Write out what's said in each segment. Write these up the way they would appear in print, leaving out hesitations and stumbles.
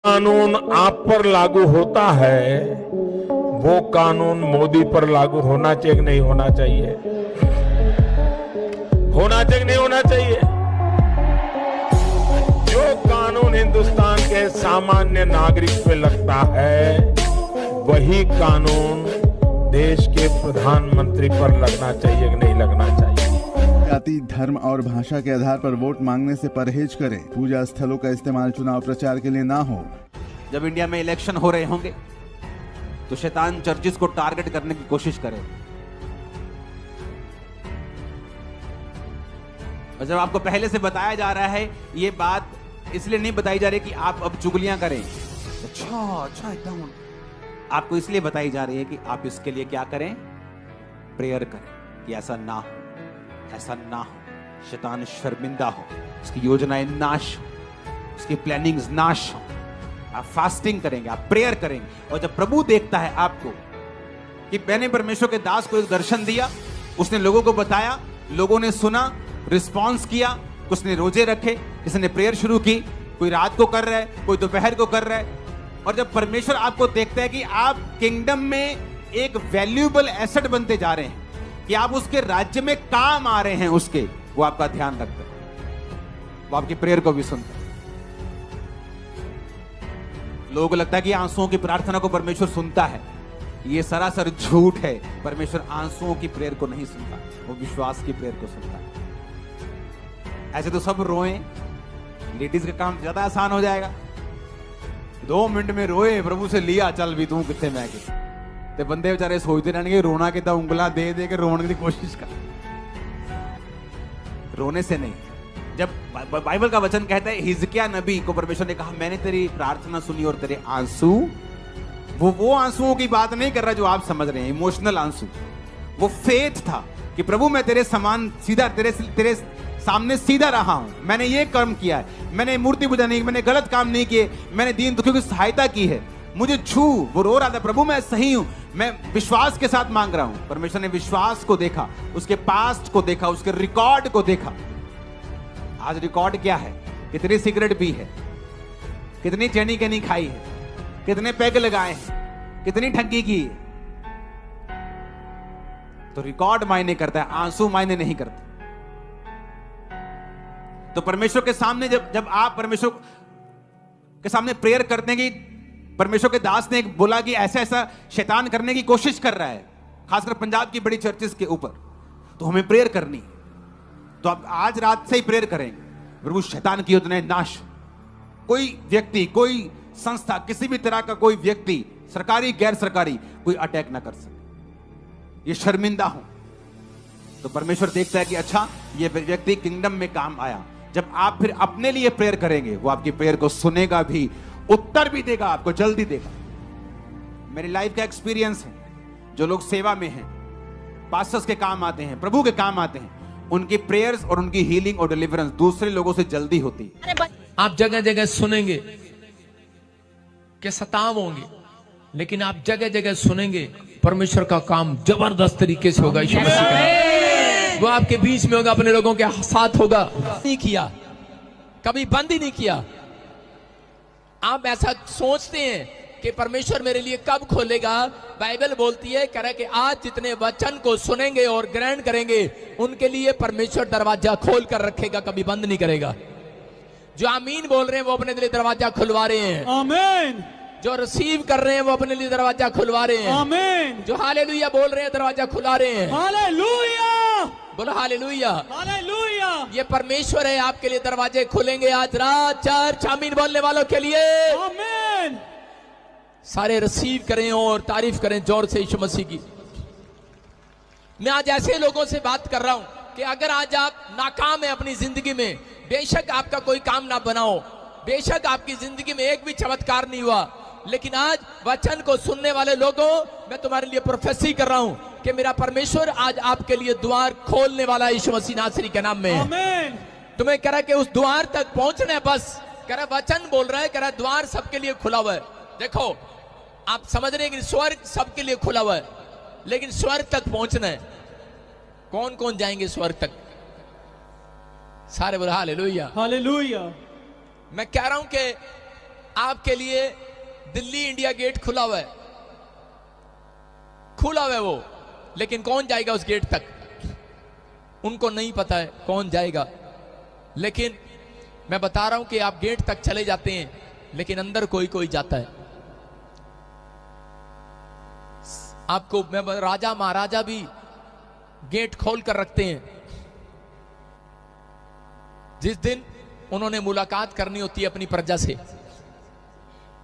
कानून आप पर लागू होता है वो कानून मोदी पर लागू होना चाहिए कि नहीं होना चाहिए? होना चाहिए कि नहीं होना चाहिए? जो कानून हिंदुस्तान के सामान्य नागरिक पे लगता है वही कानून देश के प्रधानमंत्री पर लगना चाहिए कि नहीं लगना चाहिए? जाति, धर्म और भाषा के आधार पर वोट मांगने से परहेज करें। पूजा स्थलों का इस्तेमाल चुनाव प्रचार के लिए ना हो। जब इंडिया में इलेक्शन हो रहे होंगे तो शैतान चर्चिस को टारगेट करने की कोशिश करे, और जब आपको पहले से बताया जा रहा है, ये बात इसलिए नहीं बताई जा रही कि आप अब चुगलियां करें। अच्छा एकदम आपको इसलिए बताई जा रही है कि आप इसके लिए क्या करें? प्रेयर करें कि ऐसा ना हो, ऐसा ना हो, शैतान शर्मिंदा हो, उसकी योजनाएं नाश हो, उसकी प्लानिंग्स नाश हो। आप फास्टिंग करेंगे, आप प्रेयर करेंगे, और जब प्रभु देखता है आपको कि मैंने परमेश्वर के दास को एक दर्शन दिया, उसने लोगों को बताया, लोगों ने सुना, रिस्पॉन्स किया, कुछ ने रोजे रखे, किसी ने प्रेयर शुरू की, कोई रात को कर रहा है, कोई दोपहर को कर रहा है, और जब परमेश्वर आपको देखता है कि आप किंगडम में एक वैल्यूएबल एसेट बनते जा रहे हैं, कि आप उसके राज्य में काम आ रहे हैं, उसके वो आपका ध्यान रखता है, वो आपकी प्रेयर को भी सुनता है। लोगों को लगता है कि आंसुओं की प्रार्थना को परमेश्वर सुनता है, ये सरासर झूठ है। परमेश्वर आंसुओं की प्रेयर को नहीं सुनता, वो विश्वास की प्रेयर को सुनता है। ऐसे तो सब रोए, लेडीज का काम ज्यादा आसान हो जाएगा, 2 मिनट में रोए, प्रभु से लिया, चल भी तू कितने मैं के ते बंदे बेचारे सोचते रहने रोना कि उंगला दे दे के रोने की कोशिश कर। रोने से नहीं। जब बाइबल का वचन कहता है, हिजकिय्याह नबी को परमेश्वर ने कहा, मैंने तेरी प्रार्थना सुनी और तेरे आंसू, वो आंसुओं की बात नहीं कर रहा जो आप समझ रहे हैं, इमोशनल आंसू। वो फेथ था कि प्रभु मैं तेरे समान सीधा, तेरे सामने सीधा रहा हूं, मैंने ये कर्म किया है, मैंने मूर्ति पूजा नहीं की, मैंने गलत काम नहीं किए, मैंने दीन दुखियों की सहायता की है, मुझे छू। वो रो रहा था, प्रभु मैं सही हूं, मैं विश्वास के साथ मांग रहा हूं। परमेश्वर ने विश्वास को देखा, उसके पास्ट को देखा, उसके रिकॉर्ड को देखा। आज रिकॉर्ड क्या है? कितनी सिगरेट पी है, कितनी चैनी कैनी खाई है, कितने पैग लगाए हैं, कितनी ठगी की है। तो रिकॉर्ड मायने करता है, आंसू मायने नहीं करते। तो परमेश्वर के सामने जब आप परमेश्वर के सामने प्रेयर करते हैं कि परमेश्वर के दास ने बोला कि ऐसा ऐसा शैतान करने की कोशिश कर रहा है, खासकर पंजाब की बड़ी चर्चेस के ऊपर, तो हमें प्रेयर करनी। तो आप आज रात से ही प्रेयर करेंगे, प्रभु शैतान की योजनाएं नाश। कोई व्यक्ति, कोई संस्था, किसी भी तरह का कोई व्यक्ति, सरकारी गैर सरकारी, कोई अटैक ना कर सके। ये शर्मिंदा हो। तो परमेश्वर देखता है कि अच्छा ये व्यक्ति किंगडम में काम आया। जब आप फिर अपने लिए प्रेयर करेंगे, वो आपकी प्रेयर को सुनेगा भी, उत्तर भी देगा, आपको जल्दी देगा। मेरी लाइफ का एक्सपीरियंस है, जो लोग सेवा में हैं, पास्टर्स के काम आते हैं, प्रभु के काम आते हैं, उनकी प्रेयर्स और उनकी हीलिंग और डिलीवरेंस दूसरे लोगों से जल्दी होती है। आप जगह जगह सुनेंगे कि सताव होंगे, लेकिन आप जगह जगह सुनेंगे परमेश्वर का काम जबरदस्त तरीके से होगा। यीशु मसीह का वो आपके बीच में होगा, अपने लोगों के साथ होगा। नहीं किया, कभी बंद ही नहीं किया। आप ऐसा सोचते हैं कि परमेश्वर मेरे लिए कब खोलेगा? बाइबल बोलती है, कह रहा है कि आज जितने वचन को सुनेंगे और ग्रहण करेंगे, उनके लिए परमेश्वर दरवाजा खोल कर रखेगा, कभी बंद नहीं करेगा। जो आमीन बोल रहे हैं वो अपने लिए दरवाजा खुलवा रहे हैं। आमीन। जो रिसीव कर रहे हैं वो अपने लिए दरवाजा खुलवा रहे हैं। आमीन। जो हालेलुया बोल रहे हैं दरवाजा खुला रहे हैं। हालेलुया बोलो, हालेलुया हालेलुया। ये परमेश्वर है, आपके लिए दरवाजे खुलेंगे आज रात। चर्च आमीन बोलने वालों के लिए आमीन। सारे रिसीव करें और तारीफ करें जोर से यीशु मसीह की। मैं आज ऐसे लोगों से बात कर रहा हूं कि अगर आज आप नाकाम है अपनी जिंदगी में, बेशक आपका कोई काम ना बनाओ, बेशक आपकी जिंदगी में एक भी चमत्कार नहीं हुआ, लेकिन आज वचन को सुनने वाले लोगों, मैं तुम्हारे लिए प्रोफेसी कर रहा हूं कि मेरा परमेश्वर आज आपके लिए द्वार खोलने वाला यीशु मसीह नासरी के नाम में है। आमीन। तुम्हें कह रहा है कि उस द्वार तक पहुंचना है, बस कह रहा वचन बोल रहा है, कह रहा द्वार सबके लिए खुला हुआ है। देखो आप समझ रहे हैं कि स्वर्ग सबके लिए खुला हुआ है, लेकिन स्वर्ग तक पहुंचना है। कौन कौन जाएंगे स्वर्ग तक? सारे बोले हालेलुया हालेलुया। मैं कह रहा हूं कि आपके लिए दिल्ली इंडिया गेट खुला हुआ है, खुला हुआ है वो, लेकिन कौन जाएगा उस गेट तक? उनको नहीं पता है कौन जाएगा। लेकिन मैं बता रहा हूं कि आप गेट तक चले जाते हैं, लेकिन अंदर कोई कोई जाता है। आपको मैं राजा महाराजा भी गेट खोल कर रखते हैं। जिस दिन उन्होंने मुलाकात करनी होती है अपनी प्रजा से,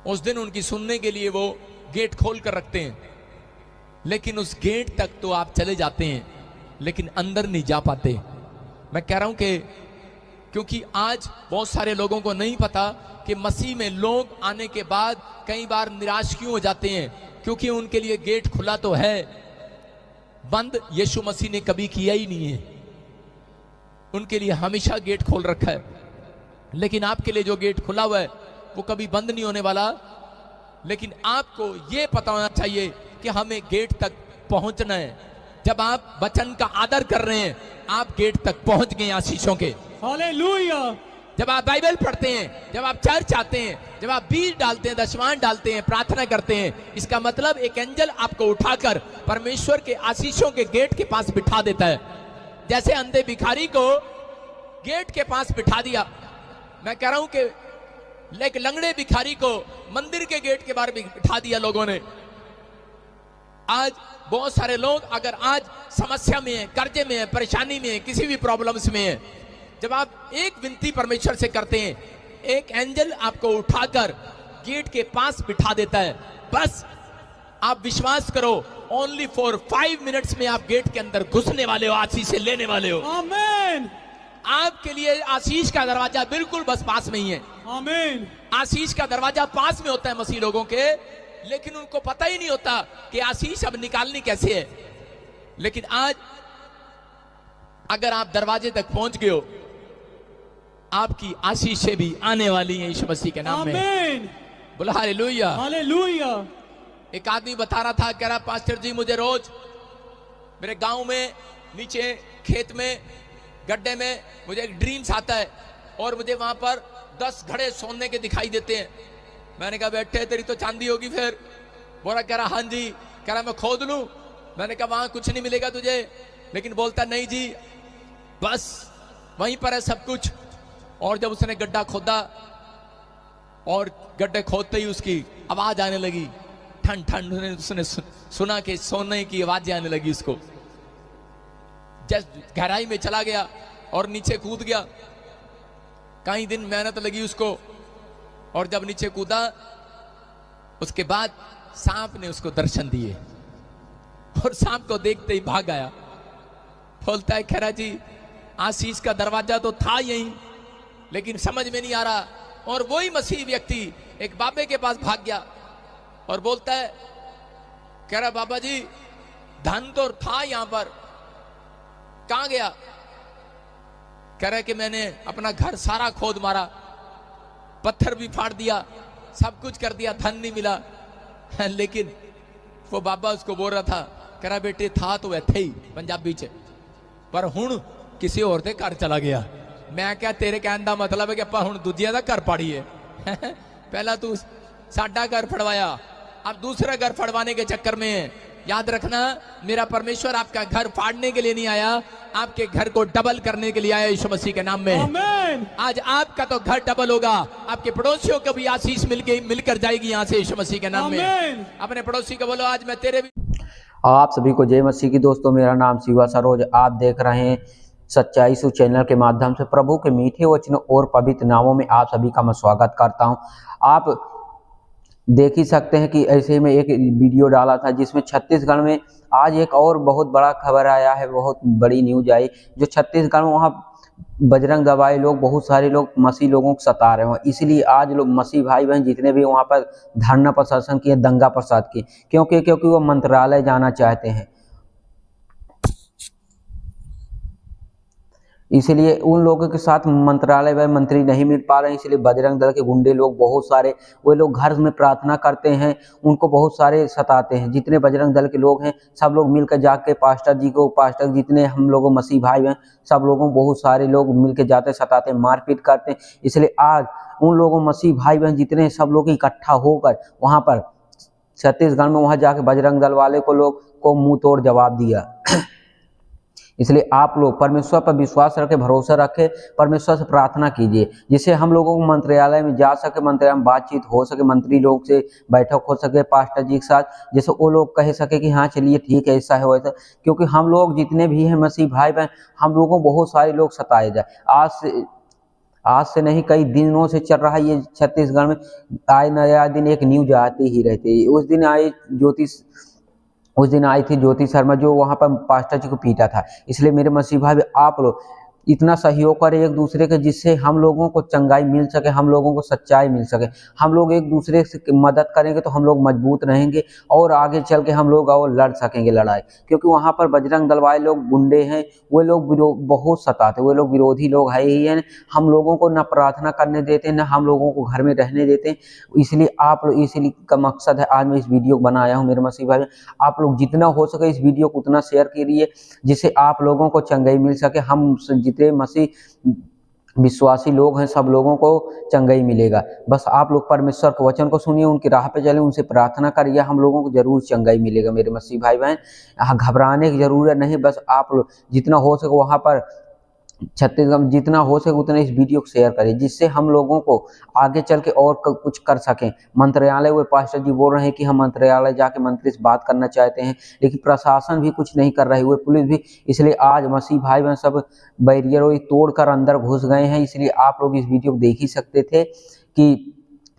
उस दिन उनकी सुनने के लिए वो गेट खोल कर रखते हैं। लेकिन उस गेट तक तो आप चले जाते हैं, लेकिन अंदर नहीं जा पाते। मैं कह रहा हूं कि क्योंकि आज बहुत सारे लोगों को नहीं पता कि मसीह में लोग आने के बाद कई बार निराश क्यों हो जाते हैं, क्योंकि उनके लिए गेट खुला तो है, बंद यीशु मसीह ने कभी किया ही नहीं है। उनके लिए हमेशा गेट खोल रखा है। लेकिन आपके लिए जो गेट खुला हुआ है वो कभी बंद नहीं होने वाला। लेकिन आपको यह पता होना चाहिए कि हमें गेट तक पहुंचना है। जब आप वचन का आदर कर रहे हैं, आप गेट तक पहुंच गए आशीषों के। हालेलुया। जब आप बाइबल पढ़ते हैं, जब आप चर्च आते हैं, जब आप बीज डालते हैं, दशवान डालते हैं, प्रार्थना करते हैं, इसका मतलब एक एंजल आपको उठाकर परमेश्वर के आशीषों के गेट के पास बिठा देता है। जैसे अंधे भिखारी को गेट के पास बिठा दिया, मैं कह रहा हूं कि एक लंगड़े भिखारी को मंदिर के गेट के बाहर बिठा दिया लोगों ने। आज बहुत सारे लोग अगर आज समस्या में है, कर्जे में है, परेशानी में है, किसी भी प्रॉब्लम्स में है, जब आप एक विनती परमेश्वर से करते हैं, एक एंजल आपको उठाकर गेट के पास बिठा देता है। बस आप विश्वास करो, ओनली फॉर 5 मिनट्स में आप गेट के अंदर घुसने वाले हो, आशीष से लेने वाले हो। आमीन। आपके लिए आशीष का दरवाजा बिल्कुल बस पास में ही है। आमीन। आशीष का दरवाजा पास में होता है मसीह लोगों के, लेकिन उनको पता ही नहीं होता कि आशीष अब निकालनी कैसे है। लेकिन आज अगर आप दरवाजे तक पहुंच गए हो, आपकी आशीषें भी आने वाली हैं यीशु मसीह के नाम में। आमीन। बोला हालेलुया। हालेलुया। एक आदमी बता रहा था, कह रहा पास्टर जी मुझे रोज मेरे गांव में नीचे खेत में गड्ढे में मुझे एक ड्रीम्स आता है और मुझे वहां पर 10 घड़े सोने के दिखाई देते हैं। मैंने कहा बेटे तेरी तो चांदी होगी फिर। बोला कह रहा हाँ जी। कह रहा मैं खोद लूं। मैंने कहा वहां कुछ नहीं मिलेगा तुझे। लेकिन बोलता नहीं जी बस वहीं पर है सब कुछ। और जब उसने गड्ढा खोदा और गड्ढे खोदते ही उसकी आवाज आने लगी, ठंड ठंड, उसने सुना कि सोने की आवाजें आने लगी उसको। जब गहराई में चला गया और नीचे कूद गया, कई दिन मेहनत लगी उसको, और जब नीचे कूदा उसके बाद सांप ने उसको दर्शन दिए और सांप को देखते ही भाग आया। बोलता है खैरा जी आशीष का दरवाजा तो था यहीं, लेकिन समझ में नहीं आ रहा। और वही मसीह व्यक्ति एक बाबे के पास भाग गया और बोलता है कह रहा बाबा जी धन तो था यहां पर, कहां गया? कह रहा कि मैंने अपना घर सारा खोद मारा, पत्थर भी फाड़ दिया, सब कुछ कर दिया, धन नहीं मिला। लेकिन वो बाबा उसको बोल रहा था, कह रहा बेटे था तो इत्थे ही पंजाबी च, पर हुण किसी और दे घर चला गया। मैं क्या तेरे कहने का मतलब है कि ਆਪਾਂ ਹੁਣ ਦੂਜਿਆਂ ਦਾ ਘਰ ਪਾੜੀਏ। पहला तू साडा घर फड़वाया, अब दूसरा घर फड़वाने के चक्कर में। याद रखना मेरा परमेश्वर आपका घर फाड़ने के लिए नहीं आया, आपके घर को डबल करने के लिए आया यीशु मसीह के नाम में। आमीन। आज आपका तो घर डबल होगा, आपके पड़ोसियों को भी आशीष मिलकर जाएगी यहाँ से यीशु मसीह के नाम में। आमीन। अपने पड़ोसी को बोलो आज मैं तेरे भी। आप सभी को जय मसीह की। दोस्तों मेरा नाम शिवा सरोज, आप देख रहे हैं सच्चाई सु चैनल के माध्यम से। प्रभु के मीठे वचनों और पवित्र नामों में आप सभी का मैं स्वागत करता हूं। आप देख ही सकते हैं कि ऐसे में एक वीडियो डाला था जिसमें छत्तीसगढ़ में आज एक और बहुत बड़ा खबर आया है, बहुत बड़ी न्यूज आई। जो छत्तीसगढ़ में वहाँ बजरंग दवाई लोग, बहुत सारे लोग मसीह लोगों को सता रहे हैं, इसलिए आज लोग मसीह भाई बहन जितने भी वहाँ पर धरना प्रदर्शन किए, दंगा प्रसाद किए, क्योंकि वो मंत्रालय जाना चाहते हैं। इसलिए उन लोगों के साथ मंत्रालय व मंत्री नहीं मिल पा रहे हैं, इसलिए बजरंग दल के गुंडे लोग बहुत सारे, वे लोग घर में प्रार्थना करते हैं, उनको बहुत सारे सताते हैं। जितने बजरंग दल के लोग हैं सब लोग मिलकर जाके पास्टर जी को, पास्टर जितने हम लोगों मसीह भाई हैं सब लोगों, बहुत सारे लोग मिलकर जाते सताते, मारपीट करते हैं। इसलिए आज उन लोगों मसीह भाई बहन जितने सब लोग इकट्ठा होकर वहाँ पर छत्तीसगढ़ में वहाँ जाके बजरंग दल वाले को लोग को मुंह तोड़ जवाब दिया। इसलिए आप लोग परमेश्वर पर विश्वास रखें, भरोसा रखें, परमेश्वर से प्रार्थना कीजिए जिससे हम लोगों को मंत्रालय में जा सके, मंत्रालय में बातचीत हो सके, मंत्री लोग से बैठक हो सके पास्टर जी के साथ, जैसे वो लोग कह सके कि हाँ चलिए ठीक है ऐसा है वैसा। क्योंकि हम लोग जितने भी हैं मसीह भाई बहन, हम लोगों को बहुत सारे लोग सताए जाए। आज से नहीं कई दिनों से चल रहा है ये छत्तीसगढ़ में, आए नया दिन एक न्यूज आती ही रहती है। उस दिन आई थी ज्योति शर्मा जो वहाँ पर पास्टर जी को पीटा था। इसलिए मेरे मसीह भाई आप लोग इतना सहयोग करें एक दूसरे के, जिससे हम लोगों को चंगाई मिल सके, हम लोगों को सच्चाई मिल सके। हम लोग एक दूसरे से मदद करेंगे तो हम लोग मजबूत रहेंगे और आगे चल के हम लोग और लड़ सकेंगे लड़ाई। क्योंकि वहाँ पर बजरंग दल वाले लोग गुंडे हैं, वे लोग बहुत सताते, वे लोग विरोधी लोग है ही हैं। हम लोगों को न प्रार्थना करने देते, न हम लोगों को घर में रहने देते। इसलिए आप लोग, इसीलिए का मकसद है आज मैं इस वीडियो को बनाया हूँ मेरे मसीह भाई। आप लोग जितना हो सके इस वीडियो को उतना शेयर करिए जिससे आप लोगों को चंगाई मिल सके। हम जितने मसीह विश्वासी लोग हैं सब लोगों को चंगाई मिलेगा। बस आप लोग परमेश्वर के वचन को सुनिए, उनकी राह पे चलें, उनसे प्रार्थना करिए, हम लोगों को जरूर चंगाई मिलेगा मेरे मसीह भाई बहन। घबराने की जरूरत नहीं, बस आप लोग जितना हो सके वहाँ पर छत्तीसगढ़ जितना हो सके उतना इस वीडियो को शेयर करें जिससे हम लोगों को आगे चल के और कुछ कर सकें। मंत्रालय, वो पास्टर जी बोल रहे हैं कि हम मंत्रालय जाके मंत्री से बात करना चाहते हैं, लेकिन प्रशासन भी कुछ नहीं कर रही, वो पुलिस भी। इसलिए आज मसीह भाई बहन सब बैरियर तोड़कर अंदर घुस गए हैं। इसलिए आप लोग इस वीडियो को देख ही सकते थे कि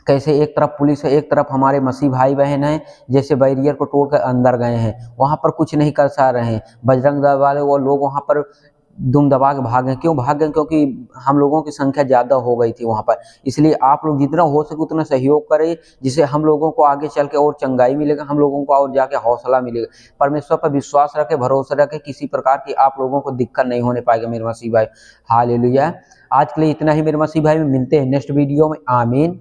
कैसे एक तरफ पुलिस है, एक तरफ हमारे मसीह भाई बहन हैं, जैसे बैरियर को तोड़कर अंदर गए हैं, वहाँ पर कुछ नहीं कर सा रहे हैं। बजरंग दल वाले वो लोग वहाँ पर दुम दबा के भागे। क्यों भागे? क्योंकि हम लोगों की संख्या ज़्यादा हो गई थी वहाँ पर। इसलिए आप लोग जितना हो सके उतना सहयोग करें जिससे हम लोगों को आगे चल के और चंगाई मिलेगा, हम लोगों को और जाके हौसला मिलेगा। परमेश्वर पर विश्वास रखें, भरोसा रखें, किसी प्रकार की आप लोगों को दिक्कत नहीं होने पाएगा मेरे मसीह भाई। हालेलुया। आज के लिए इतना ही मेरे मसीह भाई, में मिलते हैं नेक्स्ट वीडियो में। आमीन।